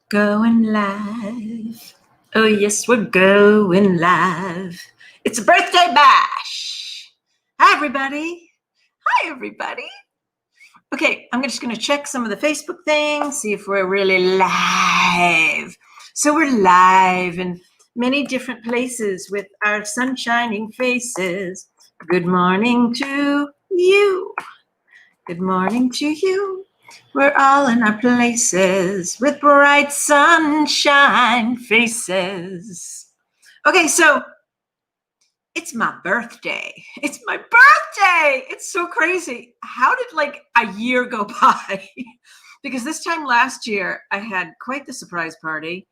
Going live. Oh, yes, we're going live. It's a birthday bash. Hi, everybody. Hi, everybody. Okay, I'm just going to check some of the Facebook things, see if we're really live. So we're live in many different places with our sun-shining faces. Good morning to you. Good morning to you. We're all in our places with bright sunshine faces. Okay, so it's my birthday. It's my birthday. It's so crazy. How did like a year go by? Because this time last year, I had quite the surprise party.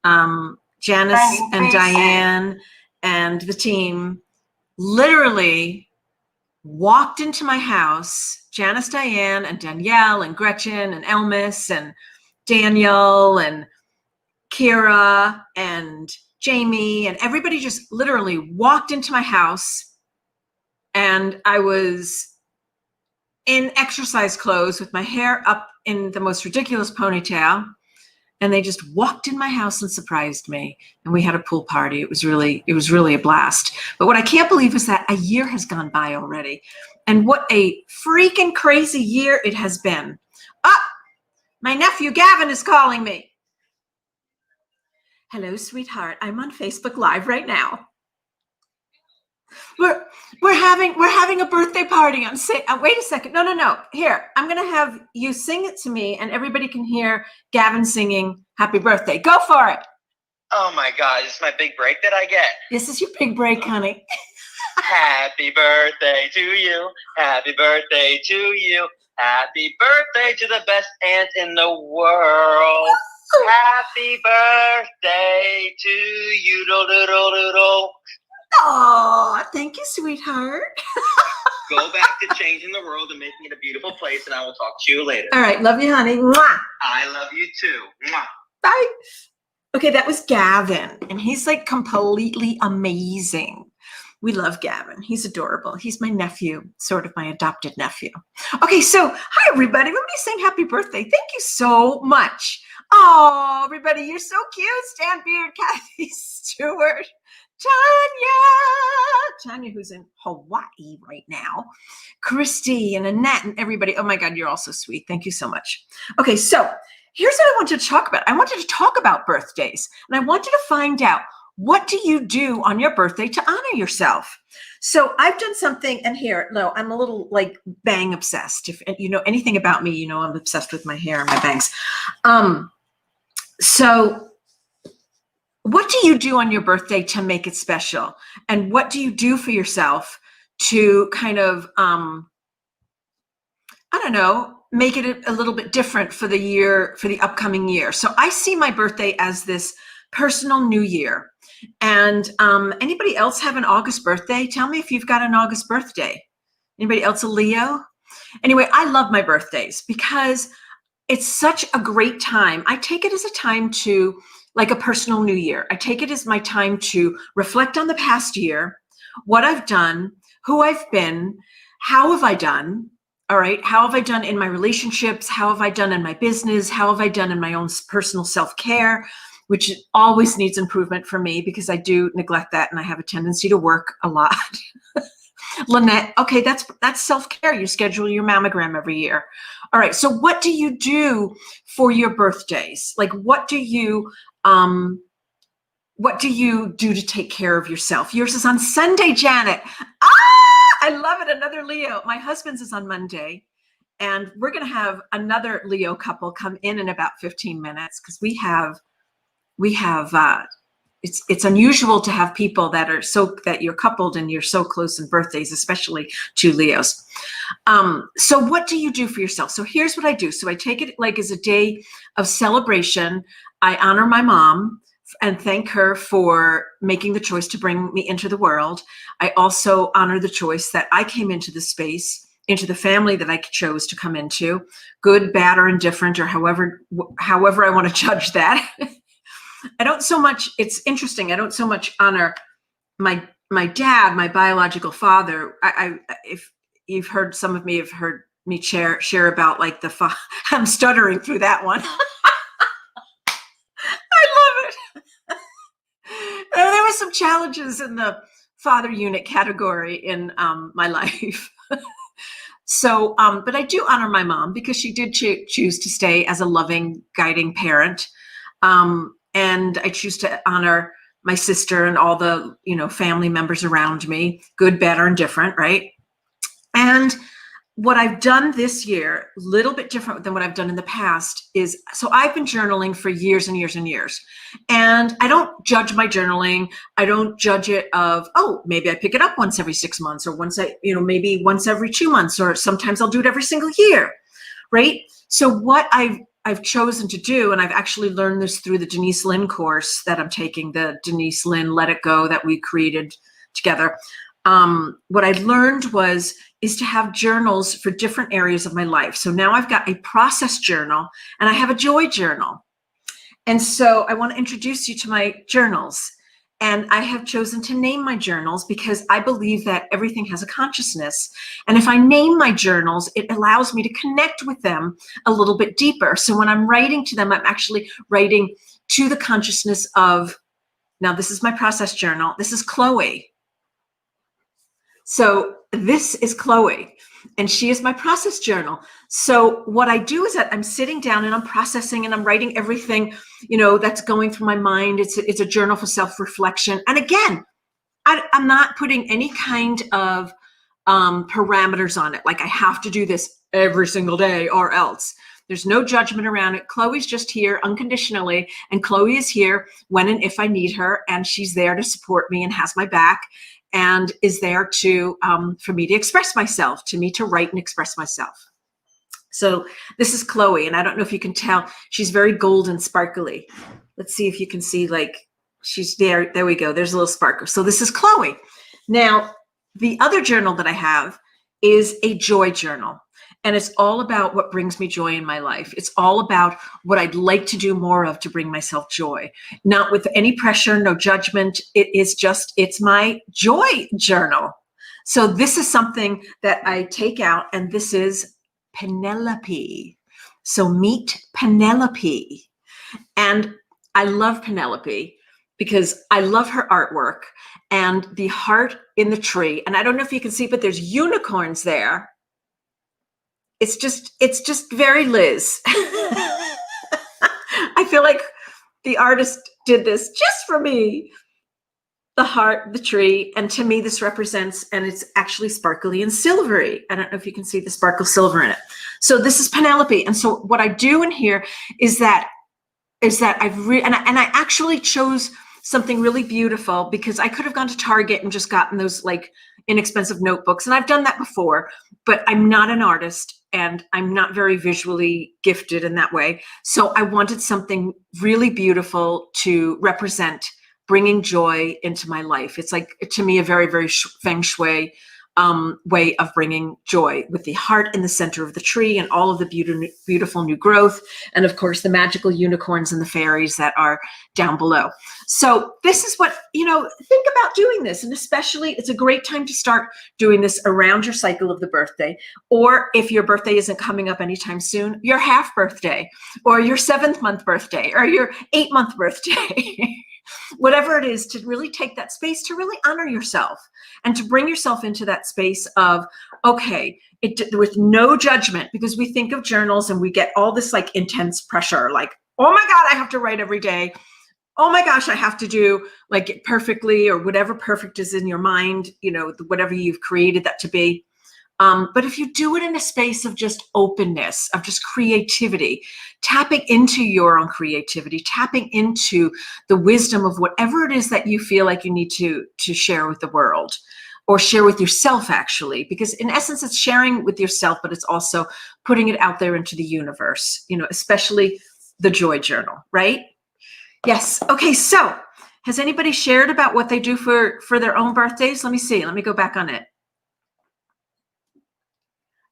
Janice and Diane and the team literally walked into my house, Janice, Diane, and Danielle, and Gretchen, and Elmis, and Daniel, and Kira, and Jamie, and everybody just literally walked into my house, and I was in exercise clothes with my hair up in the most ridiculous ponytail, and they just walked in my house and surprised me, and we had a pool party. It was really a blast. But what I can't believe is that a year has gone by already, and what a freaking crazy year it has been. My nephew Gavin is calling me. Hello, sweetheart. I'm on Facebook Live right now. We're having a birthday party on wait a second. No. Here, I'm gonna have you sing it to me, and everybody can hear Gavin singing "Happy Birthday." Go for it. Oh my God! This is my big break that I get. This is your big break, honey. Happy birthday to you. Happy birthday to you. Happy birthday to the best aunt in the world. Happy birthday to you. Do. Oh, thank you, sweetheart. Go back to changing the world and making it a beautiful place, and I will talk to you later. All right, love you, honey. Mwah. I love you too. Mwah. Bye. Okay, that was Gavin, and he's like completely amazing. We love Gavin. He's adorable. He's my nephew, sort of my adopted nephew. Okay, so hi, everybody. Let me sing happy birthday. Thank you so much. Oh, everybody, you're so cute. Stan Beard, Kathy Stewart, Tanya, who's in Hawaii right now, Christy and Annette and everybody. Oh my God, you're all so sweet. Thank you so much. Okay, so here's what I wanted to talk about. I wanted to talk about birthdays, and I wanted to find out, what do you do on your birthday to honor yourself? So I've done something, and here, no, I'm a little like bang obsessed. If you know anything about me, you know I'm obsessed with my hair and my bangs. So what do you do on your birthday to make it special? And what do you do for yourself to kind of, I don't know, make it a little bit different for the year, for the upcoming year? So I see my birthday as this personal new year. And anybody else have an August birthday? Tell me if you've got an August birthday. Anybody else a Leo? Anyway, I love my birthdays because it's such a great time. I take it as a time to, like a personal new year. I take it as my time to reflect on the past year, what I've done, who I've been, how have I done, all right? How have I done in my relationships? How have I done in my business? How have I done in my own personal self-care, which always needs improvement for me because I do neglect that and I have a tendency to work a lot. Lynette, okay, that's self-care. You schedule your mammogram every year. All right, so what do you do for your birthdays? Like, what do you do to take care of yourself? Yours is on Sunday, Janet. I love it. Another Leo. My husband's is on Monday, and we're going to have another Leo couple come in about 15 minutes because we have it's unusual to have people that you're coupled and you're so close in birthdays, especially two Leos. So what do you do for yourself? So here's what I do. So I take it like as a day of celebration. I honor my mom and thank her for making the choice to bring me into the world. I also honor the choice that I came into the space, into the family that I chose to come into, good, bad, or indifferent, or however I want to judge that. I don't so much, it's interesting, I don't so much honor my dad, my biological father. If you've heard, some of me have heard me share about like I'm stuttering through that one. challenges in the father unit category in my life. So, but I do honor my mom because she did choose to stay as a loving, guiding parent. And I choose to honor my sister and all the, family members around me, good, bad, or indifferent, right? And what I've done this year, a little bit different than what I've done in the past, is so I've been journaling for years and years and years. And I don't judge my journaling. I don't judge it of, oh, maybe I pick it up once every 6 months, or maybe once every 2 months, or sometimes I'll do it every single year, right? So what I've chosen to do, and I've actually learned this through the Denise Lynn course that I'm taking, the Denise Lynn Let It Go that we created together. What I learned is to have journals for different areas of my life. So now I've got a process journal and I have a joy journal. And so I want to introduce you to my journals. And I have chosen to name my journals because I believe that everything has a consciousness. And if I name my journals, it allows me to connect with them a little bit deeper. So when I'm writing to them, I'm actually writing to the consciousness of, now this is my process journal. This is Chloe. So this is Chloe, and she is my process journal. So what I do is that I'm sitting down and I'm processing and I'm writing everything, that's going through my mind. It's a journal for self-reflection. And again, I'm not putting any kind of parameters on it. Like I have to do this every single day or else. There's no judgment around it. Chloe's just here unconditionally, and Chloe is here when and if I need her, and she's there to support me and has my back. And is there to for me to express myself, to me to write and express myself. So this is Chloe, and I don't know if you can tell, she's very gold and sparkly. Let's see if you can see, like, she's there. There we go. There's a little sparkle. So this is Chloe. Now, the other journal that I have is a joy journal. And it's all about what brings me joy in my life. It's all about what I'd like to do more of to bring myself joy. Not with any pressure, no judgment. It's my joy journal. So this is something that I take out, and this is Penelope. So meet Penelope. And I love Penelope because I love her artwork and the heart in the tree. And I don't know if you can see, but there's unicorns there. It's just very Liz. I feel like the artist did this just for me. The heart, the tree, and to me this represents, and it's actually sparkly and silvery. I don't know if you can see the sparkle silver in it. So this is Penelope. And so what I do in here is that and I actually chose something really beautiful because I could have gone to Target and just gotten those like inexpensive notebooks. And I've done that before, but I'm not an artist and I'm not very visually gifted in that way. So I wanted something really beautiful to represent bringing joy into my life. It's like, to me, a very, very feng shui way of bringing joy, with the heart in the center of the tree and all of the beautiful new growth. And of course, the magical unicorns and the fairies that are down below. So this is what, think about doing this. And especially, it's a great time to start doing this around your cycle of the birthday. Or if your birthday isn't coming up anytime soon, your half birthday, or your 7th month birthday, or your 8-month birthday. Whatever it is, to really take that space to really honor yourself and to bring yourself into that space of, okay, with no judgment, because we think of journals and we get all this like intense pressure, like, oh my God, I have to write every day. Oh my gosh, I have to do like it perfectly, or whatever perfect is in your mind, whatever you've created that to be. But if you do it in a space of just openness, of just creativity, tapping into your own creativity, tapping into the wisdom of whatever it is that you feel like you need to share with the world, or share with yourself, actually, because in essence, it's sharing with yourself, but it's also putting it out there into the universe, especially the joy journal, right? Yes. Okay. So has anybody shared about what they do for their own birthdays? Let me see. Let me go back on it.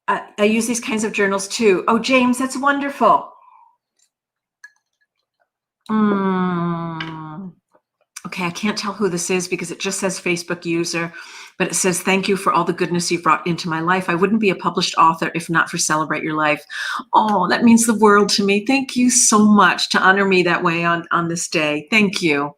I use these kinds of journals too. Oh, James, that's wonderful. Okay, I can't tell who this is because it just says Facebook user, but it says, thank you for all the goodness you've brought into my life. I wouldn't be a published author if not for Celebrate Your Life. Oh, that means the world to me. Thank you so much to honor me that way on this day. Thank you.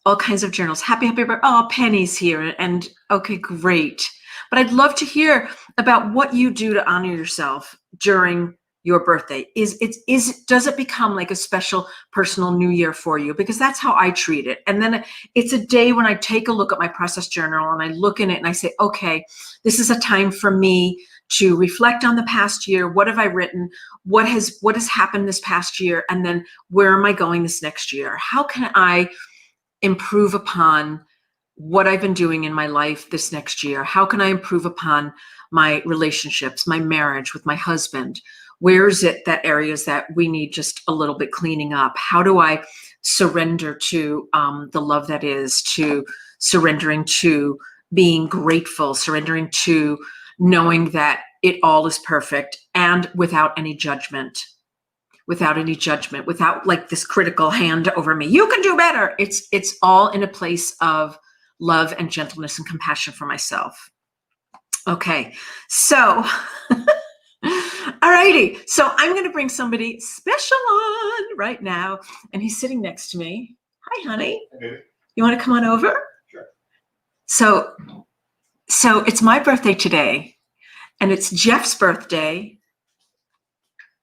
all kinds of journals. Happy birthday. Oh, Penny's here. And okay, great. But I'd love to hear about what you do to honor yourself during your birthday. Does it become like a special personal new year for you? Because that's how I treat it. And then it's a day when I take a look at my process journal and I look in it and I say, okay, this is a time for me to reflect on the past year. What have I written? What has happened this past year? And then where am I going this next year? How can I improve upon what I've been doing in my life this next year? How can I improve upon my relationships, my marriage with my husband? Where is it that areas that we need just a little bit cleaning up? How do I surrender to the love that is, to surrendering to being grateful, surrendering to knowing that it all is perfect and without any judgment, without like this critical hand over me. You can do better. It's all in a place of love and gentleness and compassion for myself. Okay, so, all righty. So I'm going to bring somebody special on right now, and he's sitting next to me. Hi, honey. Hey. You want to come on over? Sure. So it's my birthday today, and it's Jeff's birthday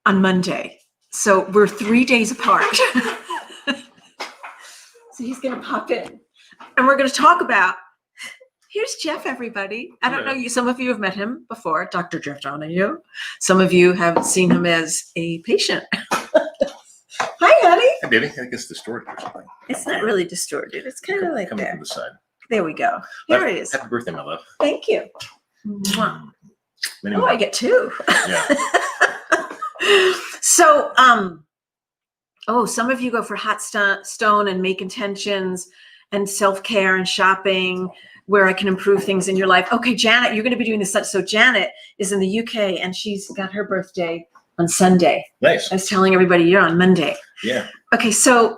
on Monday. So we're 3 days apart. So he's going to pop in, and we're going to talk about. Here's Jeff, everybody. I don't know you. Some of you have met him before, Dr. Jeff Donahue. Some of you have seen him as a patient. Hi, honey. Hey, baby. I think it's distorted or something. It's not really distorted. It's kind of like coming there. from the side. There we go. Here it is. Happy birthday, my love. Thank you. Mwah. Many Oh, more. I get two. Yeah. So, some of you go for hot stone and make intentions and self-care and shopping where I can improve things in your life. Okay, Janet, you're going to be doing this. So Janet is in the UK and she's got her birthday on Sunday. Nice. I was telling everybody you're on Monday. Yeah. Okay, so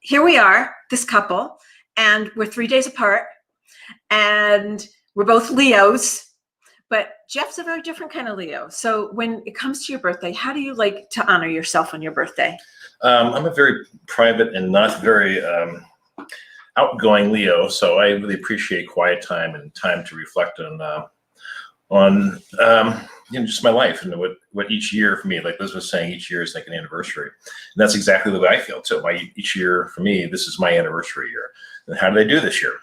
here we are, this couple, and we're 3 days apart, and we're both Leos, but Jeff's a very different kind of Leo. So when it comes to your birthday, how do you like to honor yourself on your birthday? I'm a very private and not very outgoing Leo, so I really appreciate quiet time and time to reflect on just my life and what each year for me, like Liz was saying, each year is like an anniversary, and that's exactly the way I feel. So each year for me, this is my anniversary year. And how did I do this year?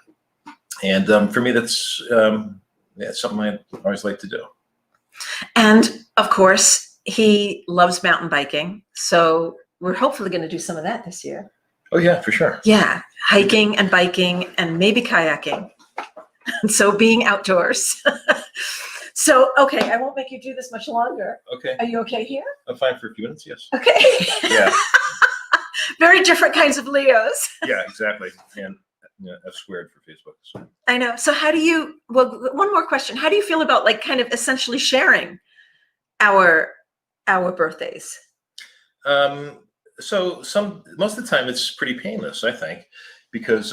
And for me, that's something I always like to do. And of course, he loves mountain biking, so we're hopefully going to do some of that this year. Oh yeah, for sure. Yeah, hiking and biking and maybe kayaking. So being outdoors. So, okay, I won't make you do this much longer. Okay. Are you okay here? I'm fine for a few minutes, yes. Okay. Yeah. Very different kinds of Leos. Yeah, exactly. And F squared for Facebook. So. I know. So one more question. How do you feel about like kind of essentially sharing our birthdays? So most of the time it's pretty painless, I think, because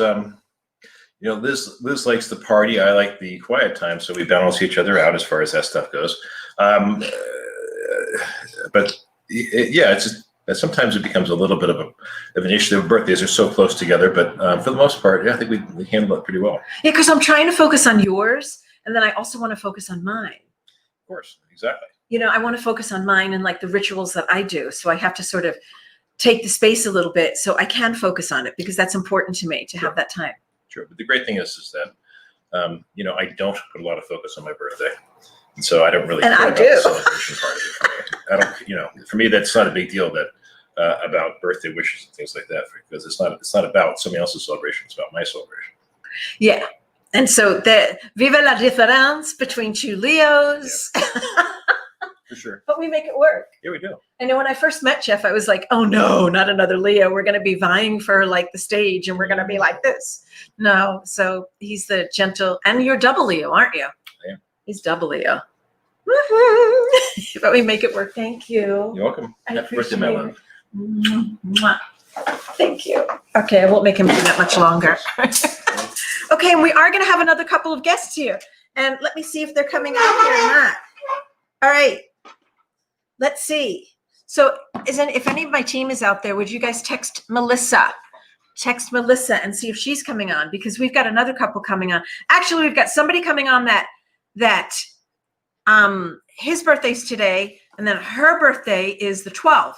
Liz likes the party. I like the quiet time, so we balance each other out as far as that stuff goes. But sometimes it becomes a little bit of an issue. The birthdays are so close together, but for the most part, yeah, I think we handle it pretty well. Yeah, because I'm trying to focus on yours, and then I also want to focus on mine. Of course, exactly. I want to focus on mine and like the rituals that I do. So I have to sort of take the space a little bit so I can focus on it because that's important to me to have that time. Sure. But the great thing is that, I don't put a lot of focus on my birthday. And so I don't really care about the celebration part of it for me. I don't, for me, that's not a big deal about birthday wishes and things like that, because it's not about somebody else's celebration. It's about my celebration. Yeah. And so vive la différence between two Leos. Yeah. For sure. But we make it work. Yeah, we do. I know when I first met Jeff, I was like, oh no, not another Leo. We're going to be vying for like the stage and we're going to be like this. No. So he's the gentle, and you're double Leo, aren't you? Yeah. He's double Leo. Woohoo! But we make it work. Thank you. You're welcome. Happy birthday, my love. Thank you. Okay, I won't make him do that much longer. Okay, and we are going to have another couple of guests here. And let me see if they're coming out here or not. All right. Let's see. So if any of my team is out there, would you guys text Melissa text Melissa and see if she's coming on, because we've got another couple coming on. Actually, we've got somebody coming on that his birthday's today, and then her birthday is the 12th.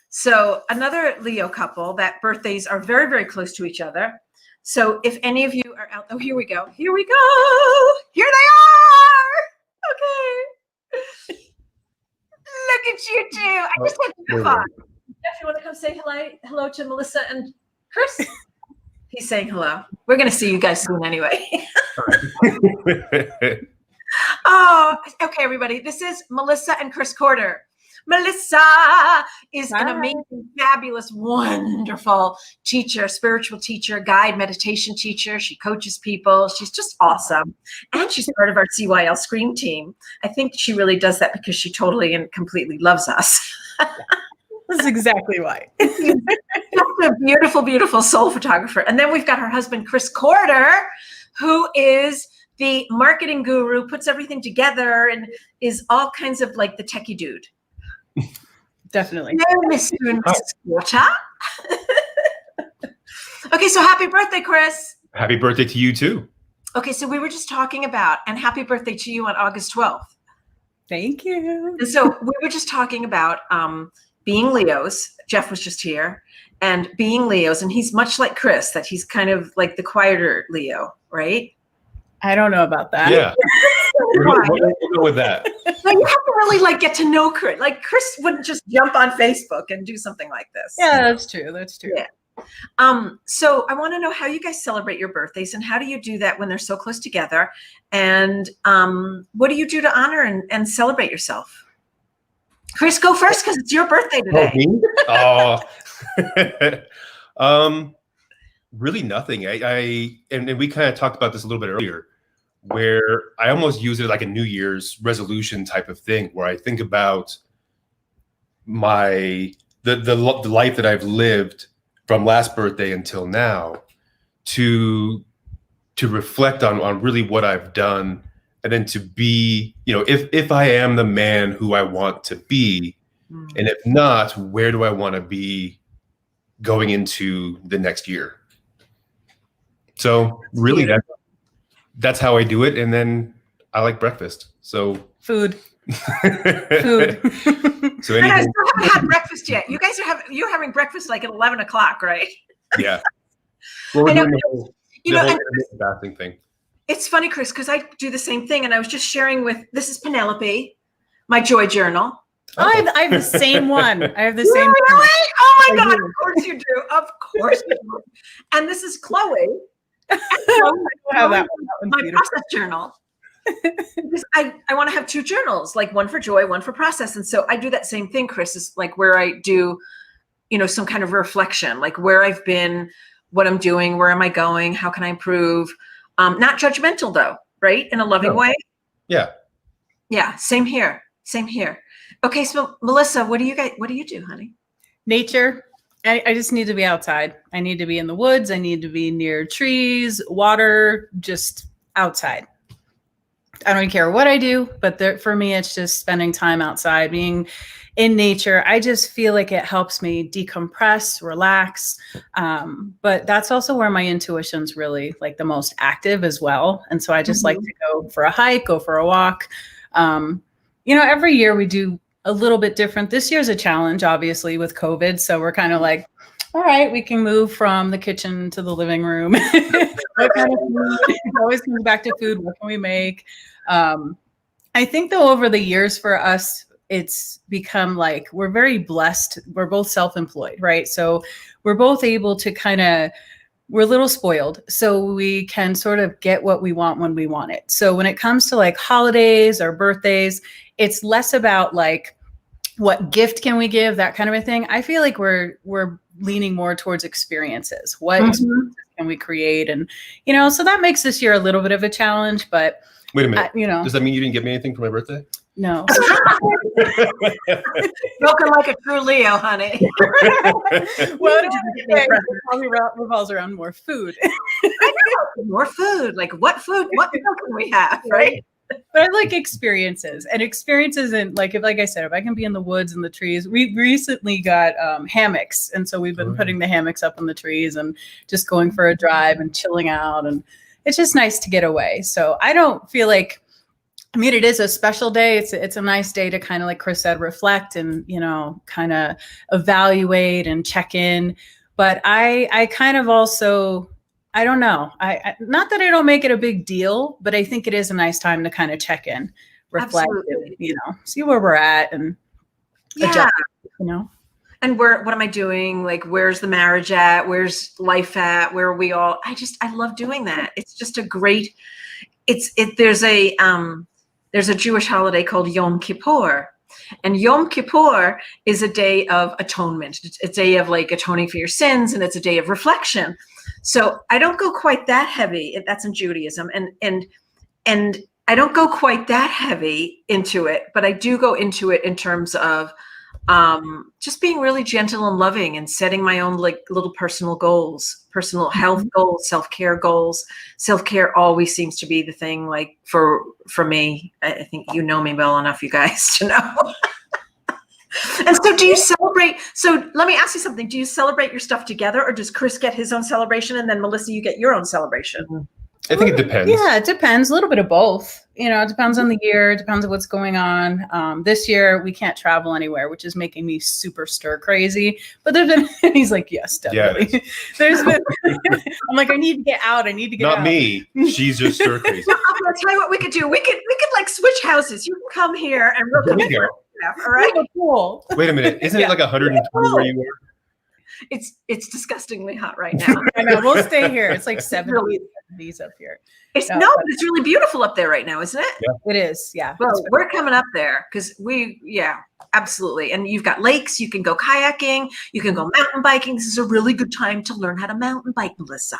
So another Leo couple that birthdays are very, very close to each other. So if any of you are out, oh, here we go. Here we go. Here they are. Okay. Look at you two. I just had to have fun. Jeff, you want to come say hello to Melissa and Chris? He's saying hello. We're going to see you guys soon anyway. Oh, okay, everybody. This is Melissa and Chris Corder. Melissa is an amazing, fabulous, wonderful teacher, spiritual teacher, guide, meditation teacher. She coaches people. She's just awesome. And she's part of our CYL Scream team. I think she really does that because she totally and completely loves us. That's exactly why. She's a beautiful, beautiful soul photographer. And then we've got her husband, Chris Corder, who is the marketing guru, puts everything together and is all kinds of like the techie dude. Definitely. No, Mr. and Mrs. Porter. Okay, so happy birthday, Chris. Happy birthday to you too. Okay, so we were just talking about, and happy birthday to you on August 12th. Thank you. And so we were just talking about being Leos. Jeff was just here, and being Leos, and he's much like Chris, that he's kind of like the quieter Leo, right? I don't know about that. Yeah. We'll go with that. So you have to really like get to know Chris. Like Chris wouldn't just jump on Facebook and do something like this. Yeah, that's true. That's true. Yeah. So I want to know how you guys celebrate your birthdays, and how do you do that when they're so close together? And what do you do to honor and celebrate yourself? Chris, go first because it's your birthday today. Really nothing. And we kind of talked about this a little bit earlier, where I almost use it like a New Year's resolution type of thing, where I think about the life that I've lived from last birthday until now, to reflect on really what I've done, and then to be, if I am the man who I want to be, and if not, where do I want to be going into the next year? So really that's how I do it. And then I like breakfast. So Food. Food. So And I anything, still haven't had breakfast yet. You guys you're having breakfast like at 11 o'clock, right? yeah. Well, we're I know, doing the whole and intermittent fasting thing. it's funny, Chris, because I do the same thing. And I was just sharing this is Penelope, my joy journal. Oh, I have the same one. I have the same Really? one. Oh my I God, do. of course you do. Of course you do. And this is Chloe. I have that one. That one's My beautiful. process journal. Because I want to have two journals, like one for joy, one for process. And so I do that same thing, Chris, is like where I do, some kind of reflection, like where I've been, what I'm doing, where am I going, how can I improve? Not judgmental though, right? In a loving way. Yeah. Yeah, same here. Same here. Okay, so Melissa, what do you do, honey? Nature. I just need to be outside. I need to be in the woods. I need to be near trees, water, just outside. I don't care what I do, but for me, it's just spending time outside, being in nature. I just feel like it helps me decompress, relax. But that's also where my intuition's really like the most active as well. And so I just like to go for a hike, go for a walk. Every year we do a little bit different. This year's a challenge, obviously, with COVID. So we're kind of like, all right, we can move from the kitchen to the living room. What kind of food? It always comes back to food. What can we make? I think, though, over the years for us, it's become like we're very blessed. We're both self-employed, right? So we're both able to we're a little spoiled. So we can sort of get what we want when we want it. So when it comes to like holidays or birthdays, it's less about like, what gift can we give, that kind of a thing. I feel like we're leaning more towards experiences. What experiences can we create? And, so that makes this year a little bit of a challenge, but Wait a minute. Does that mean you didn't get me anything for my birthday? No. Spoken like a true Leo, honey. Well, it probably revolves around more food. I know. More food. Like what food? What meal can we have? Right? But I like experiences, and experiences in like I said, if I can be in the woods and the trees. We recently got hammocks, and so we've been putting the hammocks up on the trees and just going for a drive and chilling out, and it's just nice to get away. So I don't feel like, I mean, it is a special day. It's a nice day to kind of, like Chris said, reflect and, you know, kind of evaluate and check in. But I kind of also, I don't know. I not that I don't make it a big deal, but I think it is a nice time to kind of check in, reflect, and, you know, see where we're at and adjust, you know. And what am I doing? Like, where's the marriage at? Where's life at? Where are we all? I love doing that. It's just a great, there's a Jewish holiday called Yom Kippur. And Yom Kippur is a day of atonement. It's a day of like atoning for your sins, and it's a day of reflection. So I don't go quite that heavy. That's in Judaism. And I don't go quite that heavy into it, but I do go into it in terms of just being really gentle and loving and setting my own like little personal goals, personal health goals, self-care goals. Self-care always seems to be the thing, like for me. I think you know me well enough, you guys, to know. And so do you celebrate? So let me ask you something. Do you celebrate your stuff together, or does Chris get his own celebration and then Melissa, you get your own celebration? I think it depends. Yeah, it depends. A little bit of both. You know, it depends on the year. It depends on what's going on. This year, we can't travel anywhere, which is making me super stir crazy. But there's been, he's like, yes, definitely. Yeah. There's been, I'm like, I need to get out. I need to get out. Not me. She's just stir crazy. I'll tell you what we could do. We could like switch houses. You can come here and we'll come here. All right. Cool. Wait a minute. Isn't it like 120 where you are? It's disgustingly hot right now. I know. We'll stay here. It's like 70s up here. But it's really beautiful up there right now, isn't it? Yeah. It is. Yeah. Well, we're coming up there because absolutely. And you've got lakes. You can go kayaking. You can go mountain biking. This is a really good time to learn how to mountain bike, Melissa.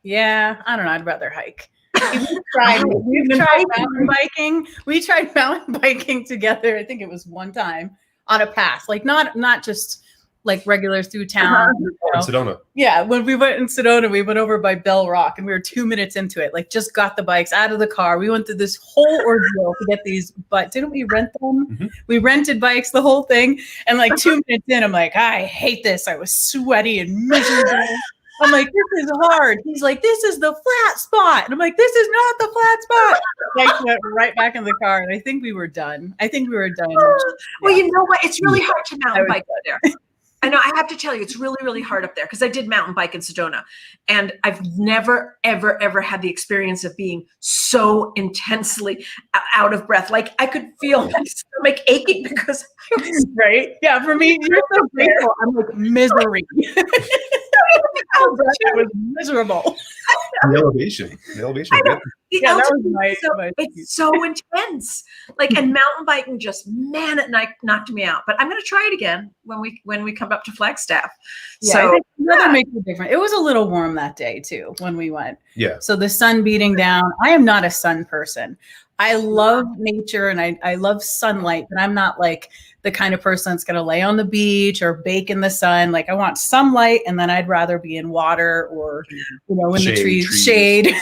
Yeah. I don't know. I'd rather hike. We've tried mountain biking. We tried mountain biking together. I think it was one time on a path, like not just like regular through town. In Sedona. Yeah, when we went in Sedona, we went over by Bell Rock, and we were 2 minutes into it. Like, just got the bikes out of the car. We went through this whole ordeal to get these, but didn't we rent them? Mm-hmm. We rented bikes, the whole thing. And like 2 minutes in, I'm like, I hate this. I was sweaty and miserable. I'm like, this is hard. He's like, this is the flat spot. And I'm like, this is not the flat spot. I went right back in the car, and I think we were done. Well, you know what? It's really hard to mountain bike there. I know. I have to tell you, it's really, really hard up there because I did mountain bike in Sedona, and I've never, ever, ever had the experience of being so intensely out of breath. Like I could feel my stomach aching because I was right. Yeah, for me, you're so grateful. I'm like misery. I was miserable. The elevation. Yeah, that was nice. It's so intense. Like, and mountain biking just, man, it knocked me out. But I'm going to try it again when we come up to Flagstaff. Yeah, so I think weather makes a difference. It was a little warm that day too when we went. Yeah. So the sun beating down. I am not a sun person. I love nature and I love sunlight, but I'm not like the kind of person that's going to lay on the beach or bake in the sun. Like I want sunlight, and then I'd rather be in water or, in the trees, shade,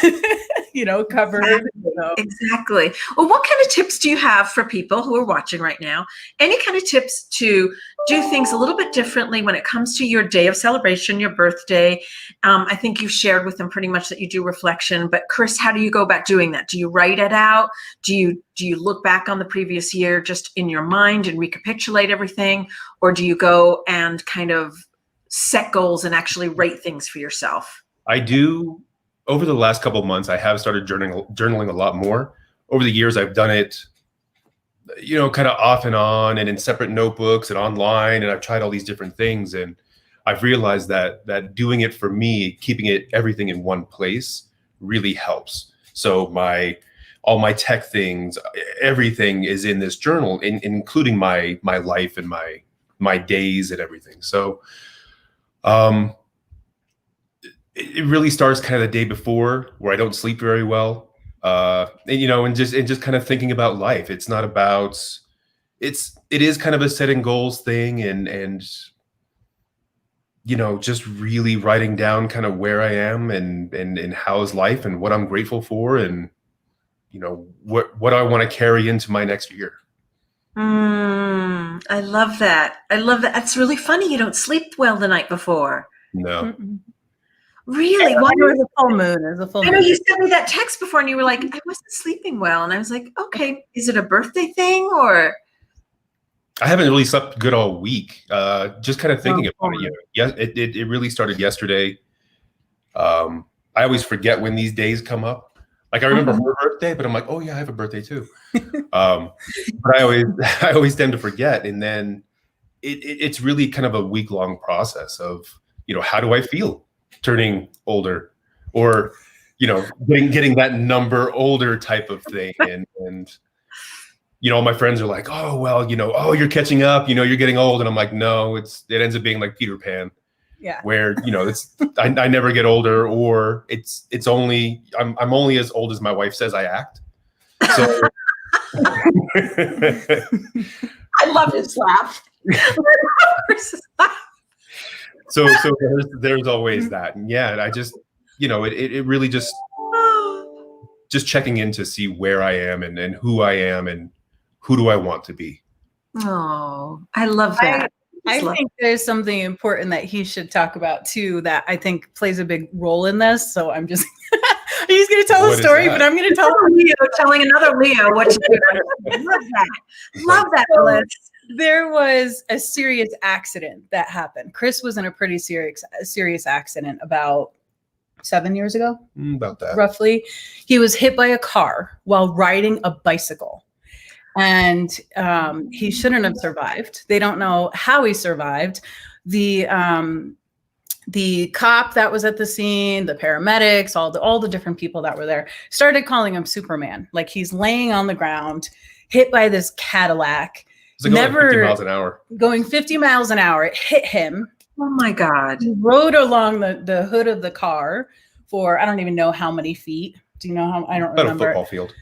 covered. Exactly. Well, what kind of tips do you have for people who are watching right now? Any kind of tips to do things a little bit differently when it comes to your day of celebration, your birthday? I think you've shared with them pretty much that you do reflection, but Chris, how do you go about doing that? Do you write it out? Do you look back on the previous year just in your mind and recapitulate everything? Or do you go and kind of set goals and actually rate things for yourself? I do. Over the last couple of months, I have started journaling a lot more. Over the years, I've done it, kind of off and on and in separate notebooks and online. And I've tried all these different things. And I've realized that doing it for me, keeping everything in one place really helps. So all my tech things, everything is in this journal, including my life and my days and everything. So it really starts kind of the day before where I don't sleep very well. And just kind of thinking about life. It's not about, it is kind of a setting goals thing and just really writing down kind of where I am and how's life and what I'm grateful for. And what do I want to carry into my next year? I love that. I love that. That's really funny. You don't sleep well the night before. No. Mm-mm. Really? Why? It was a full moon. It was a full I know moon. you sent me that text before and you were like, I wasn't sleeping well. And I was like, okay, is it a birthday thing or? I haven't really slept good all week. Just kind of thinking Oh, about it. Yeah, it really started yesterday. I always forget when these days come up. Like I remember her birthday, but I'm like, oh yeah, I have a birthday too. But I always tend to forget, and then it's really kind of a week-long process of how do I feel turning older, or getting that number older type of thing, and my friends are like, oh well, oh you're catching up, you're getting old, and I'm like, no, it ends up being like Peter Pan. Yeah. Where it's I never get older, or it's only I'm only as old as my wife says I act. So I love his laugh. so there's always that. And yeah, I just it really just checking in to see where I am and who I am and who do I want to be. Oh, I love that. I think there's something important that he should talk about too that I think plays a big role in this. So I'm just he's going to tell What a is story, that? but I'm going to tell Leo telling another Leo what to do. Love that. Love that, Liz. There was a serious accident that happened. Chris was in a pretty serious accident about 7 years ago, About that. roughly. He was hit by a car while riding a bicycle. And he shouldn't have survived. They don't know how he survived. The cop that was at the scene, the paramedics, all the different people that were there started calling him Superman. Like he's laying on the ground, hit by this Cadillac. It's like going 50 miles an hour. Going 50 miles an hour. It hit him. Oh my God. He rode along the hood of the car for I don't even know how many feet. Do you know how? I don't About remember. a football field.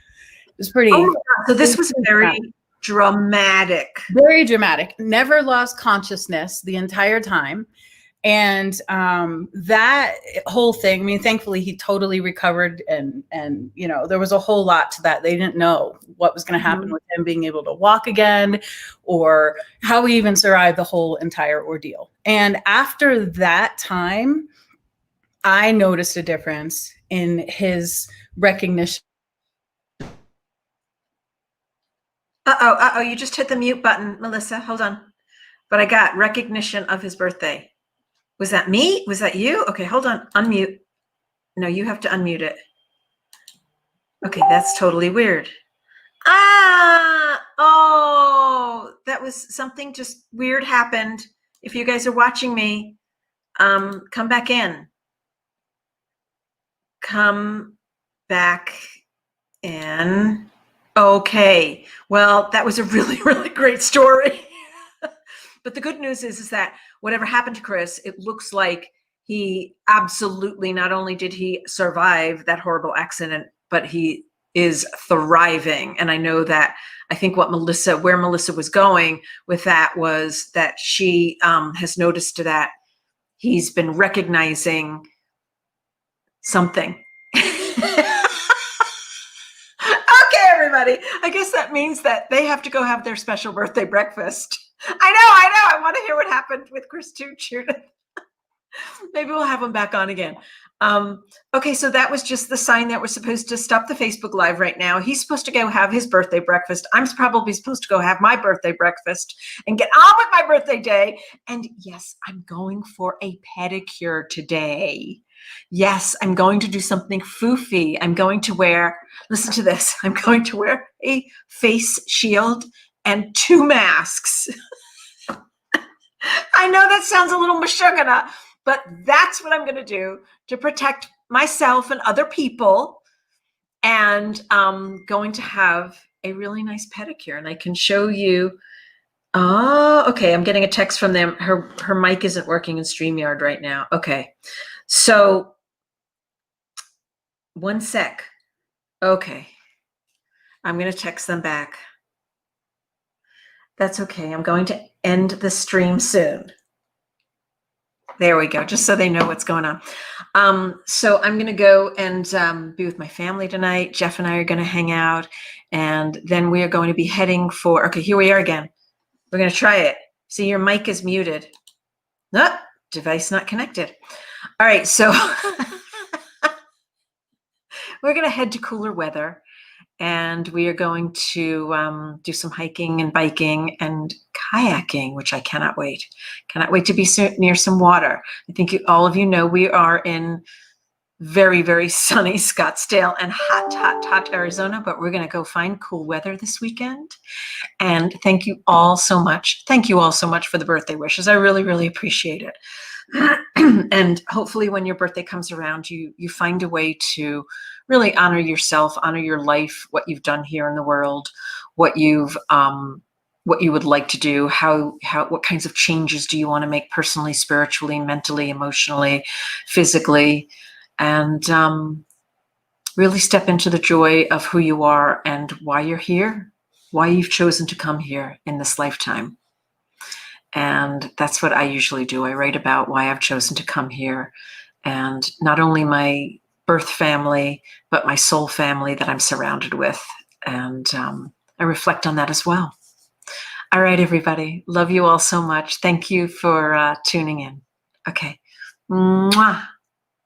It was pretty. Oh my God. So this was very dramatic. Very dramatic. Never lost consciousness the entire time. And that whole thing, I mean, thankfully he totally recovered and there was a whole lot to that. They didn't know what was going to happen with him being able to walk again or how he even survived the whole entire ordeal. And after that time, I noticed a difference in his recognition. Uh-oh, you just hit the mute button, Melissa. Hold on. But I got recognition of his birthday. Was that me? Was that you? Okay, hold on. Unmute. No, you have to unmute it. Okay, that's totally weird. Oh, that was something just weird happened. If you guys are watching me, come back in. Come back in. Okay. Well, that was a really, really great story. But the good news is that whatever happened to Chris, it looks like he absolutely, not only did he survive that horrible accident, but he is thriving. And I know that, I think where Melissa was going with that was that she has noticed that he's been recognizing something. Okay, everybody. I guess that means that they have to go have their special birthday breakfast. I know. I want to hear what happened with Chris too, Judith. Maybe we'll have him back on again. Okay, so that was just the sign that we're supposed to stop the Facebook Live right now. He's supposed to go have his birthday breakfast. I'm probably supposed to go have my birthday breakfast and get on with my birthday day. And yes, I'm going for a pedicure today. Yes, I'm going to do something foofy. I'm going to wear, listen to this, I'm going to wear a face shield and 2 masks. I know that sounds a little mashugana, but that's what I'm going to do to protect myself and other people. And I'm going to have a really nice pedicure, and I can show you. Oh, okay. I'm getting a text from them. Her mic isn't working in StreamYard right now. Okay. So 1 sec. Okay. I'm going to text them back. That's okay. I'm going to end the stream soon. There we go. Just so they know what's going on. So I'm going to go and be with my family tonight. Jeff and I are going to hang out, and then we are going to be heading for, okay, here we are again. We're going to try it. See, your mic is muted. Nope, device not connected. All right, so we're going to head to cooler weather, and we are going to do some hiking and biking and kayaking, which I cannot wait. Cannot wait to be near some water. I think all of you know we are in very, very sunny Scottsdale and hot Arizona, but we're going to go find cool weather this weekend. And thank you all so much. Thank you all so much for the birthday wishes. I really, really appreciate it. And hopefully when your birthday comes around, you find a way to really honor yourself, honor your life, what you've done here in the world, what you would like to do, what kinds of changes do you want to make personally, spiritually, mentally, emotionally, physically, and really step into the joy of who you are and why you're here, why you've chosen to come here in this lifetime. And that's what I usually do. I write about why I've chosen to come here, and not only my birth family, but my soul family that I'm surrounded with. And I reflect on that as well. All right, everybody. Love you all so much. Thank you for tuning in. Okay. Mwah.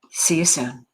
See you soon.